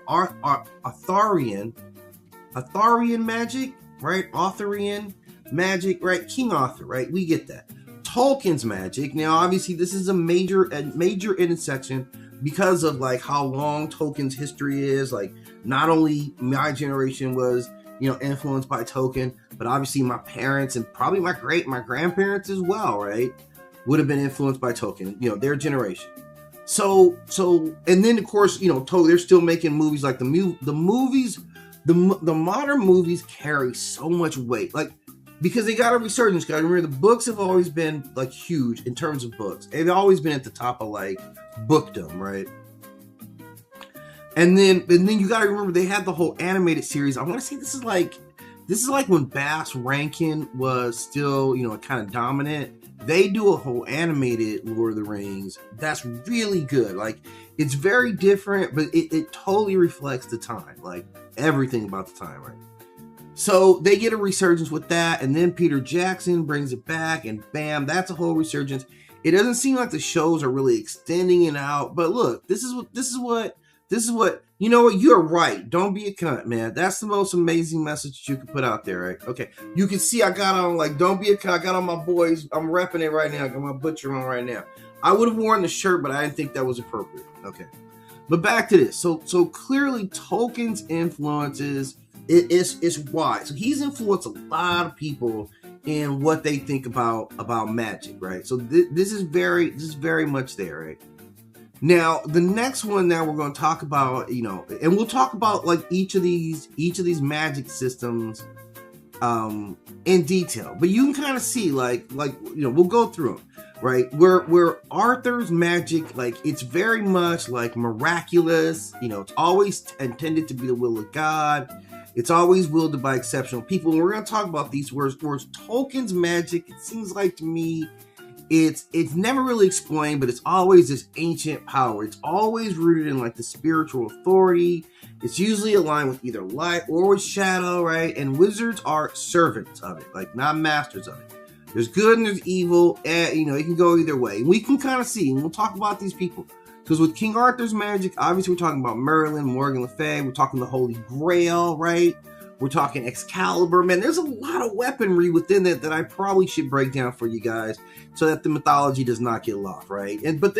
Arthurian magic, right? Arthurian magic, right? King Arthur, right? We get that. Tolkien's magic. Now, obviously, this is a major intersection because of like how long Tolkien's history is. Like, not only my generation was, influenced by Tolkien, but obviously my parents and probably my grandparents as well, right? Would have been influenced by Tolkien, their generation. So, and then of course, they're still making movies. Like the modern movies carry so much weight, like, because they got a resurgence. Guys, remember, the books have always been like huge in terms of books. They've always been at the top of like bookdom, right? And then you got to remember they had the whole animated series. I want to say this is like when Bass Rankin was still, kind of dominant. They do a whole animated Lord of the Rings that's really good. Like, it's very different, but it totally reflects the time, like everything about the time, right? So they get a resurgence with that, and then Peter Jackson brings it back, and bam, that's a whole resurgence. It doesn't seem like the shows are really extending it out, but look, this is what you know what, you're right. Don't be a cunt, man. That's the most amazing message you can put out there, right? Okay. You can see I got on, like, don't be a cunt. I got on my boys. I'm repping it right now. I got my butcher on right now. I would have worn the shirt, but I didn't think that was appropriate. Okay. But back to this. So clearly Tolkien's influences is wide. So he's influenced a lot of people in what they think about magic, right? So this is very much there, right? Now, the next one that we're going to talk about, and we'll talk about like each of these magic systems in detail, but you can kind of see like we'll go through them, right? Where Arthur's magic, like, it's very much like miraculous, it's always intended to be the will of God. It's always wielded by exceptional people. And we're going to talk about these words. Whereas Tolkien's magic, it seems like to me, it's never really explained, but it's always this ancient power. It's always rooted in like the spiritual authority. It's usually aligned with either light or with shadow, right? And wizards are servants of it, like not masters of it. There's good and there's evil, and it can go either way. And we can kind of see, and we'll talk about these people. Because with King Arthur's magic, obviously we're talking about Merlin, Morgan le Fay, we're talking the Holy Grail, right? We're talking Excalibur. Man, there's a lot of weaponry within it that I probably should break down for you guys so that the mythology does not get lost, right? But then